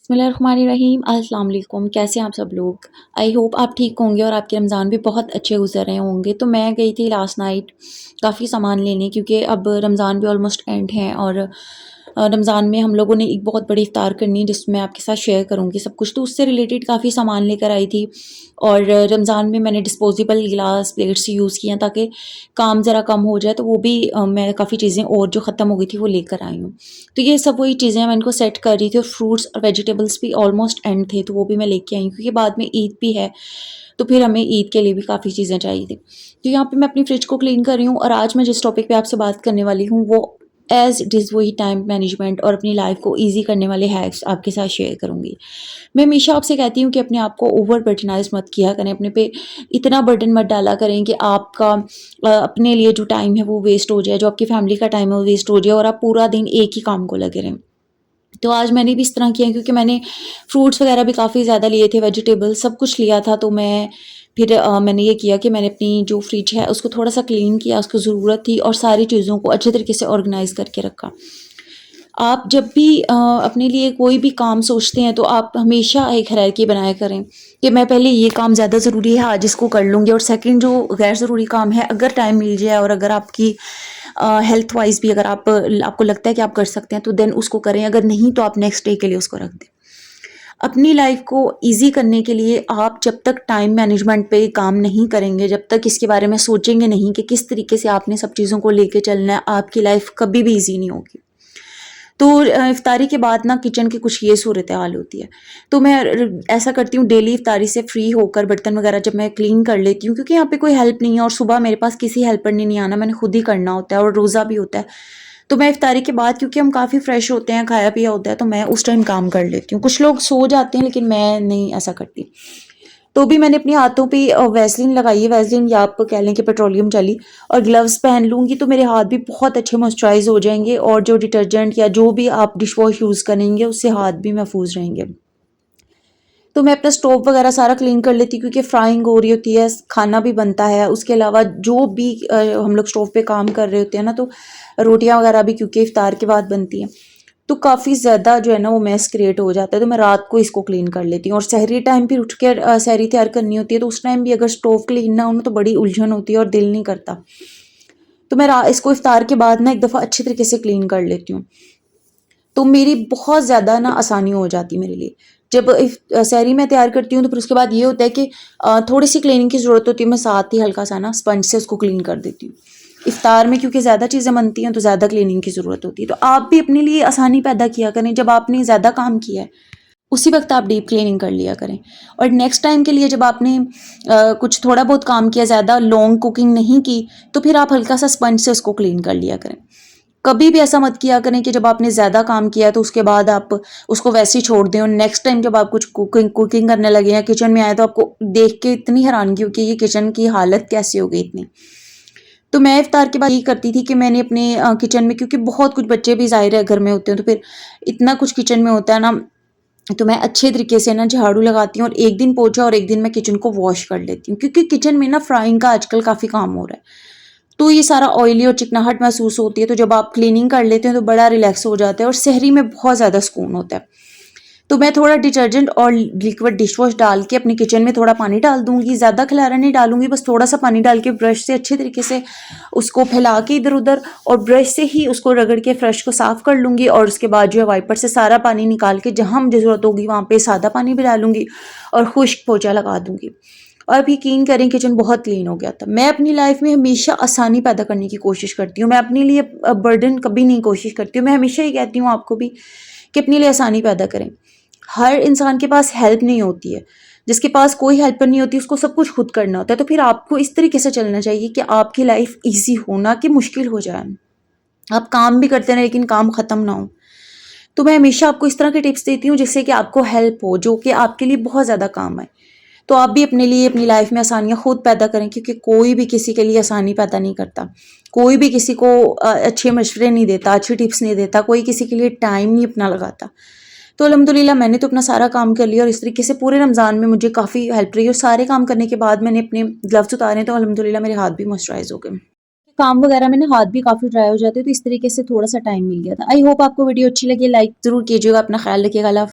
बिस्मिल्लाहिर्रहमानिर्रहीम अस्सलाम वालेकुम। कैसे हैं आप सब लोग? आई होप आप ठीक होंगे और आपके रमज़ान भी बहुत अच्छे गुज़र रहे होंगे। तो मैं गई थी लास्ट नाइट काफ़ी सामान लेने, क्योंकि अब रमज़ान भी ऑलमोस्ट एंड है और रमज़ान में हम लोगों ने एक बहुत बड़ी इफ्तार करनी है जिसमें मैं आपके साथ शेयर करूँगी सब कुछ। तो उससे रिलेटेड काफ़ी सामान लेकर आई थी और रमज़ान में मैंने डिस्पोजेबल गिलास प्लेट्स यूज़ किए हैं ताकि काम ज़रा कम हो जाए। तो वो भी मैं काफ़ी चीज़ें और जो ख़त्म हो गई थी वो लेकर आई हूँ। तो ये सब वही चीज़ें मैं इनको सेट कर रही थी और फ्रूट्स और वेजिटेबल्स भी ऑलमोस्ट एंड थे, तो वो भी मैं लेके आई हूँ क्योंकि बाद में ईद भी है, तो फिर हमें ईद के लिए भी काफ़ी चीज़ें चाहिए थी। तो यहाँ पे मैं अपनी फ्रिज को क्लीन कर रही हूँ और आज मैं जिस टॉपिक पे आपसे बात करने वाली हूँ वो एज़ इट इज़ वही टाइम मैनेजमेंट और अपनी लाइफ़ को ईज़ी करने वाले हैक्स आपके साथ शेयर करूँगी। मैं हमेशा आपसे कहती हूँ कि अपने आप को ओवर बर्डनाइज़ मत किया करें, अपने पे इतना बर्डन मत डाला करें कि आपका अपने लिए जो टाइम है वो वेस्ट हो जाए, जो आपकी फैमिली का टाइम है वो वेस्ट हो जाए और आप पूरा दिन एक ही काम को लगे रहें। तो आज मैंने भी इस तरह किया क्योंकि मैंने फ्रूट्स वगैरह भी काफ़ी ज़्यादा लिए थे, वेजिटेबल्स सब कुछ लिया था। तो मैं फिर मैंने ये किया कि मैंने अपनी जो फ्रिज है उसको थोड़ा-सा क्लीन किया, उसको ज़रूरत थी और सारी चीज़ों को अच्छे तरीके से ऑर्गनाइज़ करके रखा। आप जब भी अपने लिए कोई भी काम सोचते हैं तो आप हमेशा एक हायरार्की बनाया करें कि मैं पहले ये काम ज़्यादा ज़रूरी है आज इसको कर लूँगी और सेकंड जो गैर ज़रूरी काम है अगर टाइम मिल जाए और अगर आपकी हेल्थ वाइज भी अगर आपको लगता है कि आप कर सकते हैं तो देन उसको करें, अगर नहीं तो आप नेक्स्ट डे के लिए उसको रख दें। अपनी लाइफ को ईज़ी करने के लिए आप जब तक टाइम मैनेजमेंट पे काम नहीं करेंगे, जब तक इसके बारे में सोचेंगे नहीं कि किस तरीके से आपने सब चीज़ों को लेके चलना है, आपकी लाइफ कभी भी ईज़ी नहीं होगी। तो इफ्तारी के बाद ना किचन की कुछ ये सूरत हाल होती है। तो मैं ऐसा करती हूँ डेली इफ्तारी से फ्री होकर बर्तन वगैरह जब मैं क्लीन कर लेती हूँ, क्योंकि यहाँ पे कोई हेल्प नहीं है और सुबह मेरे पास किसी हेल्पर ने नहीं आना, मैंने खुद ही करना होता है और रोज़ा भी होता है। तो मैं इफ्तारी के बाद क्योंकि हम काफ़ी फ्रेश होते हैं, खाया पिया होता है, तो मैं उस टाइम काम कर लेती हूँ। कुछ लोग सो जाते हैं लेकिन मैं नहीं ऐसा करती। तो भी मैंने अपने हाथों पे वैसलीन लगाई है, वैसलीन या आप कह लें कि पेट्रोलियम जेली, और ग्लव्स पहन लूँगी तो मेरे हाथ भी बहुत अच्छे मॉइस्चराइज़ हो जाएँगे और जो डिटर्जेंट या जो भी आप डिश वॉश यूज़ करेंगे उससे हाथ भी महफूज रहेंगे। तो मैं अपना स्टोव वगैरह सारा क्लीन कर लेती हूँ क्योंकि फ्राइंग हो रही होती है, खाना भी बनता है। उसके अलावा जो भी हम लोग स्टोव पे काम कर रहे होते हैं ना, तो रोटियाँ वगैरह भी क्योंकि इफ्तार के बाद बनती हैं। तो काफ़ी ज़्यादा जो है ना वो मैस क्रिएट हो जाता है, तो मैं रात को इसको क्लीन कर लेती हूँ और सहरी टाइम फिर उठ के सहरी तैयार करनी होती है, तो उस टाइम भी अगर स्टोव क्लीन ना हो ना तो बड़ी उलझन होती है और दिल नहीं करता। तो मैं इसको इफ्तार के बाद ना एक दफ़ा अच्छे तरीके से क्लीन कर लेती हूँ। तो मेरी बहुत ज़्यादा ना आसानी हो जाती है मेरे लिए। जब सहरी मैं तैयार करती हूँ तो फिर उसके बाद ये होता है कि थोड़ी-सी क्लीनिंग की ज़रूरत होती है, मैं साथ ही हल्का-सा ना स्पंज से उसको क्लीन कर देती हूँ। इफ्तार में क्योंकि ज़्यादा चीज़ें बनती हैं तो ज़्यादा क्लीनिंग की ज़रूरत होती है। तो आप भी अपने लिए आसानी पैदा किया करें, जब आपने ज़्यादा काम किया है, उसी वक़्त आप डीप क्लीनिंग कर लिया करें। और नेक्स्ट टाइम के लिए जब आपने कुछ थोड़ा बहुत काम किया, ज़्यादा लॉन्ग कुकिंग नहीं की, तो फिर आप हल्का-सा स्पंज से उसको क्लीन कर लिया करें। कभी भी ऐसा मत किया करें कि जब आपने ज़्यादा काम किया तो उसके बाद आप उसको वैसे ही छोड़ दें और नेक्स्ट टाइम जब आप कुछ कुकिंग करने लगे या किचन में आए तो आपको देख के इतनी हैरानगी हो कि ये किचन की हालत कैसी हो गई इतनी। तो मैं इफ्तार के बाद यही करती थी कि मैंने अपने किचन में, क्योंकि बहुत कुछ बच्चे भी ज़ाहिर है घर में होते हैं तो फिर इतना कुछ किचन में होता है ना, तो मैं अच्छे तरीके से ना झाड़ू लगाती हूँ और एक दिन पोंछा और एक दिन मैं किचन को वॉश कर लेती हूँ, क्योंकि किचन में ना फ्राइंग का आजकल काफ़ी काम हो रहा है। तो ये सारा ऑयली और चिकनाहट महसूस होती है, तो जब आप क्लीनिंग कर लेते हैं तो बड़ा रिलैक्स हो जाता है और सहरी में बहुत ज़्यादा सुकून होता है। तो मैं थोड़ा डिटर्जेंट और लिक्विड डिश वॉश डाल के अपने किचन में थोड़ा पानी डाल दूँगी, ज़्यादा खिलारा नहीं डालूँगी, बस थोड़ा-सा पानी डाल के ब्रश से अच्छे तरीके से उसको फैला के इधर-उधर और ब्रश से ही उसको रगड़ के फ्रश को साफ़ कर लूँगी और उसके बाद जो है वाइपर से सारा पानी निकाल के जहाँ मुझे ज़रूरत होगी वहाँ पे सादा पानी भी डालूँगी और खुश्क पोंछा लगा दूँगी। और अब यकीन करें किचन बहुत क्लीन हो गया था। मैं अपनी लाइफ में हमेशा आसानी पैदा करने की कोशिश करती हूँ। मैं अपने लिए बर्डन कभी नहीं कोशिश करती हूँ। मैं हमेशा ये कहती हूँ आपको भी कि अपने लिए आसानी पैदा करें। हर इंसान के पास हेल्प नहीं होती है। जिसके पास कोई हेल्पर नहीं होती उसको सब कुछ खुद करना होता है। तो फिर आपको इस तरीके से चलना चाहिए कि आपकी लाइफ ईज़ी हो, ना कि मुश्किल हो जाए। आप काम भी करते रहें लेकिन काम ख़त्म ना हो। तो मैं हमेशा आपको इस तरह के टिप्स देती हूँ जिससे कि आपको हेल्प हो, जो कि आपके लिए बहुत ज़्यादा काम आए। तो आप भी अपने लिए अपनी लाइफ में आसानियाँ खुद पैदा करें, क्योंकि कोई भी किसी के लिए आसानी पैदा नहीं करता। कोई भी किसी को अच्छे मशवरे नहीं देता, अच्छी टिप्स नहीं देता, कोई किसी के लिए टाइम नहीं अपना लगाता। तो अल्हम्दुलिल्लाह मैंने तो अपना सारा काम कर लिया और इस तरीके से पूरे रमज़ान में मुझे काफ़ी हेल्प रही और सारे काम करने के बाद मैंने अपने ग्लव्स उतारे तो अल्हम्दुलिल्लाह मेरे हाथ भी मॉइस्चराइज़ हो गए। काम वगैरह में ना हाथ भी काफ़ी ड्राई हो जाते हैं, तो इस तरीके से थोड़ा-सा टाइम मिल गया था। आई होप आपको वीडियो अच्छी लगी, लाइक ज़रूर कीजिएगा, अपना ख्याल रखिएगा। अल्लाह